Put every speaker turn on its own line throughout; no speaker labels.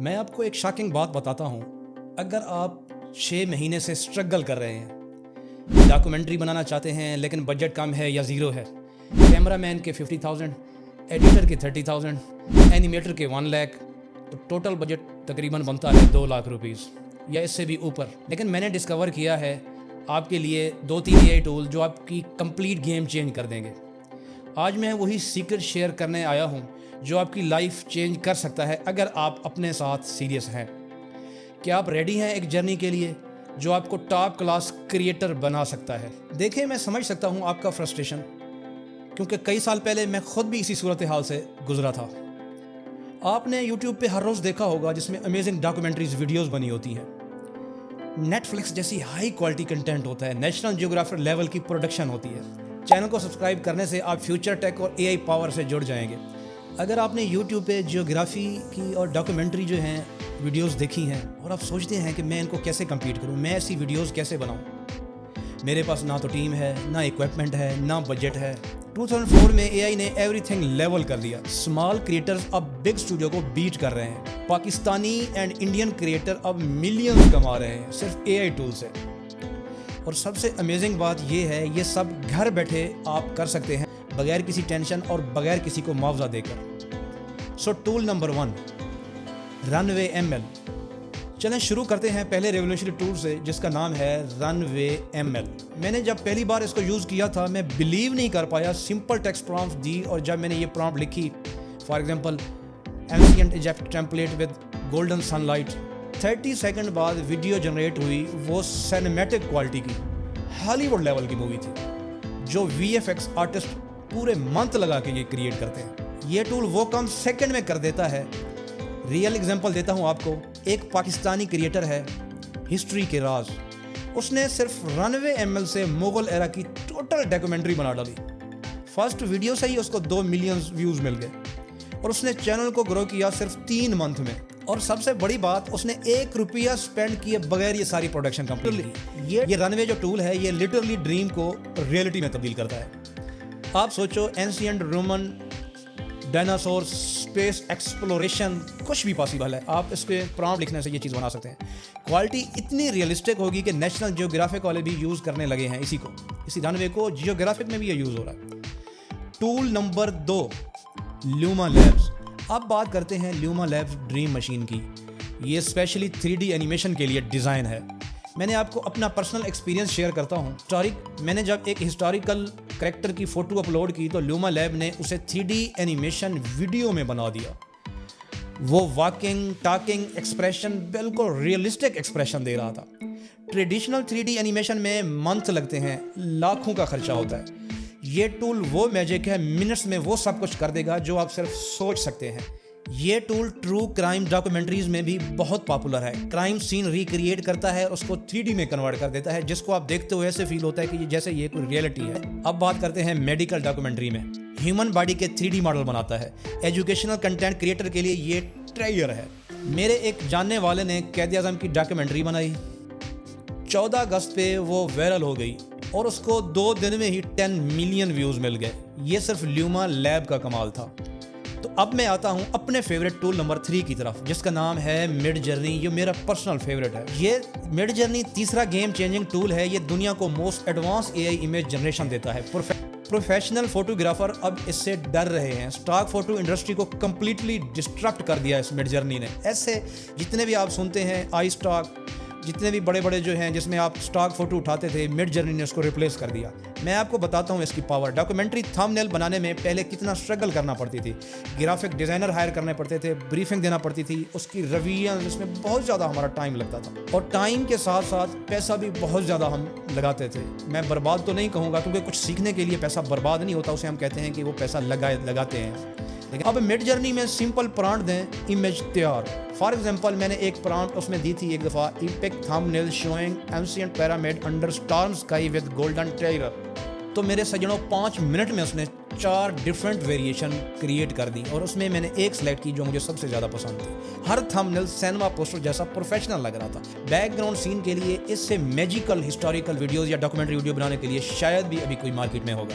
میں آپ کو ایک شاکنگ بات بتاتا ہوں. اگر آپ 6 مہینے سے اسٹرگل کر رہے ہیں, ڈاکومنٹری بنانا چاہتے ہیں لیکن بجٹ کم ہے یا زیرو ہے, کیمرہ مین کے 50,000, ایڈیٹر کے 30,000, اینیمیٹر کے 1 لاکھ, تو ٹوٹل بجٹ تقریباً بنتا ہے 2 لاکھ روپیز یا اس سے بھی اوپر. لیکن میں نے ڈسکور کیا ہے آپ کے لیے 2-3 AI ٹول جو آپ کی کمپلیٹ گیم چینج کر دیں گے. آج میں وہی سیکرٹ شیئر کرنے آیا ہوں جو آپ کی لائف چینج کر سکتا ہے اگر آپ اپنے ساتھ سیریس ہیں. کیا آپ ریڈی ہیں ایک جرنی کے لیے جو آپ کو ٹاپ کلاس کریٹر بنا سکتا ہے؟ دیکھیں, میں سمجھ سکتا ہوں آپ کا فرسٹریشن, کیونکہ کئی سال پہلے میں خود بھی اسی صورتحال سے گزرا تھا. آپ نے یوٹیوب پہ ہر روز دیکھا ہوگا جس میں امیزنگ ڈاکومنٹریز ویڈیوز بنی ہوتی ہیں. نیٹ فلکس جیسی ہائی کوالٹی کنٹینٹ ہوتا ہے, نیشنل جیوگرافر لیول کی پروڈکشن ہوتی ہے. چینل کو سبسکرائب کرنے سے آپ فیوچر ٹیک اور AI پاور سے جڑ جائیں گے. اگر آپ نے یوٹیوب پہ جیوگرافی کی اور ڈاکومنٹری جو ہیں ویڈیوز دیکھی ہیں اور آپ سوچتے ہیں کہ میں ان کو کیسے کمپیٹ کروں, میں ایسی ویڈیوز کیسے بناؤں, میرے پاس نہ تو ٹیم ہے, نہ ایکوپمنٹ ہے, نہ بجٹ ہے. 2004 میں AI نے ایوری تھنگ لیول کر دیا. اسمال کریٹرز اب بگ اسٹوڈیو کو بیٹ کر رہے ہیں. پاکستانی اینڈ انڈین کریٹر اب ملینز کما رہے ہیں صرف AI ٹول سے. اور سب سے امیزنگ بات یہ ہے, یہ سب گھر بیٹھے آپ کر سکتے ہیں بغیر کسی ٹینشن اور بغیر کسی کو معاوضہ دے کر. سو ٹول نمبر 1, رن وے ML. چلیں شروع کرتے ہیں پہلے ریولوشنری ٹول سے جس کا نام ہے رن وے ML. میں نے جب پہلی بار اس کو یوز کیا تھا میں بلیو نہیں کر پایا. سمپل ٹیکسٹ پرامپٹ دی اور جب میں نے یہ پرامپٹ لکھی, for example ancient Egypt template with golden sunlight, 30 second بعد ویڈیو جنریٹ ہوئی. وہ سینیمیٹک کوالٹی کی ہالی ووڈ لیول کی مووی تھی جو VFX آرٹسٹ پورے منتھ لگا کے یہ کریٹ کرتے ہیں. یہ ٹول وہ کام سیکنڈ میں کر دیتا ہے. ریئل ایگزامپل دیتا ہوں آپ کو. ایک پاکستانی کریٹر ہے ہسٹری کے راز, اس نے صرف رن وے ML سے مغل ایرا کی ٹوٹل ڈاکومنٹری بنا ڈالی. فرسٹ ویڈیو سے ہی اس کو 2 ملین ویوز مل گئے اور اس نے چینل کو گرو کیا صرف 3 منتھ میں. اور سب سے بڑی بات, اس نے 1 روپیہ اسپینڈ کیے بغیر یہ ساری پروڈکشن کمپلیٹ کی. یہ رن وے جو ٹول ہے یہ لٹرلی ڈریم کو ریئلٹی میں تبدیل کرتا ہے. آپ سوچو, ancient Roman, dinosaur, space exploration, کچھ بھی پاسبل ہے. آپ اس پہ پرامپٹ لکھنے سے یہ چیز بنا سکتے ہیں. کوالٹی اتنی ریئلسٹک ہوگی کہ نیشنل جیوگرافک والے بھی یوز کرنے لگے ہیں اسی رن وے کو. جیوگرافک میں بھی یہ یوز ہو رہا ہے. Tool number 2, Luma labs. اب بات کرتے ہیں لیوما لیبس ڈریم مشین کی. یہ اسپیشلی 3D اینیمیشن کے لیے ڈیزائن ہے. میں نے آپ کو اپنا پرسنل ایکسپیرینس شیئر کرتا ہوں. میں نے جب ایک ہسٹوریکل کریکٹر کی فوٹو اپلوڈ کی تو لیوما لیب نے اسے 3D اینیمیشن ویڈیو میں بنا دیا. وہ واکنگ, ٹاکنگ, ایکسپریشن بالکل ریئلسٹک ایکسپریشن دے رہا تھا. ٹریڈیشنل 3D اینیمیشن میں منتھ لگتے ہیں, لاکھوں کا خرچہ ہوتا ہے. یہ ٹول وہ میجک ہے, منٹس میں وہ سب کچھ کر دے گا جو آپ صرف سوچ سکتے ہیں. یہ ٹول ٹرو کرائم ڈاکومنٹریز میں بھی بہت پاپولر ہے. کرائم سین ریکریٹ کرتا ہے اور اس کو 3D میں کنورٹ کر دیتا ہے جس کو آپ دیکھتے ہوئے ایسے فیل ہوتا ہے کہ جیسے یہ کوئی ریئلٹی ہے. اب بات کرتے ہیں میڈیکل ڈاکومنٹری میں. ہیومن باڈی کے 3D ماڈل بناتا ہے. ایجوکیشنل کنٹینٹ کریٹر کے لیے یہ ٹریئر ہے. میرے ایک جاننے والے نے قائد اعظم کی ڈاکومنٹری بنائی. 14 اگست پہ وہ وائرل ہو گئی اور اس کو 2 دن میں ہی 10 ملین ویوز مل گئے. یہ صرف لیوما لیب کا کمال تھا. تو اب میں آتا ہوں اپنے فیوریٹ ٹول نمبر 3 کی طرف جس کا نام ہے مڈ جرنی. یہ میرا پرسنل فیوریٹ ہے. یہ مڈ جرنی تیسرا گیم چینجنگ ٹول ہے. یہ دنیا کو most advance AI image generation دیتا ہے. پروفیشنل فوٹوگرافر اب اس سے ڈر رہے ہیں. اسٹاک فوٹو انڈسٹری کو کمپلیٹلی ڈسٹرکٹ کر دیا اس مڈ جرنی نے. ایسے جتنے بھی آپ سنتے ہیں آئی اسٹاک, جتنے بھی بڑے بڑے جو ہیں جس میں آپ اسٹاک فوٹو اٹھاتے تھے, مڈ جرنی نے اس کو ریپلیس کر دیا. میں آپ کو بتاتا ہوں اس کی پاور. ڈاکومنٹری تھم نیل بنانے میں پہلے کتنا اسٹرگل کرنا پڑتی تھی. گرافک ڈیزائنر ہائر کرنے پڑتے تھے, بریفنگ دینا پڑتی تھی, اس کی رویہ اس میں بہت زیادہ ہمارا ٹائم لگتا تھا اور ٹائم کے ساتھ ساتھ پیسہ بھی بہت زیادہ ہم لگاتے تھے. میں برباد تو نہیں کہوں گا کیونکہ کچھ سیکھنے کے لیے پیسہ برباد نہیں ہوتا, اسے ہم کہتے ہیں کہ وہ پیسہ لگاتے ہیں. لیکن اب مڈ جرنی میں سمپل پرامپٹ دیں, امیج تیار. فار ایگزامپل میں نے ایک پرامپٹ اس میں دی تھی ایک دفعہ, epic thumbnail showing ancient pyramid under storm sky with golden terrier. تو میرے سجنوں 5 منٹ میں اس نے 4 ڈفرینٹ ویریشن کریٹ کر دی اور اس میں نے ایک سلیکٹ کی جو مجھے سب سے زیادہ پسند تھی. ہر تھم نیل سینما پوسٹر جیسا پروفیشنل لگ رہا تھا. بیک گراؤنڈ سین کے لیے اس سے میجیکل ہسٹوریکل ویڈیوز یا ڈاکومنٹری ویڈیو بنانے کے لیے شاید بھی ابھی کوئی مارکیٹ میں ہوگا,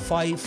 5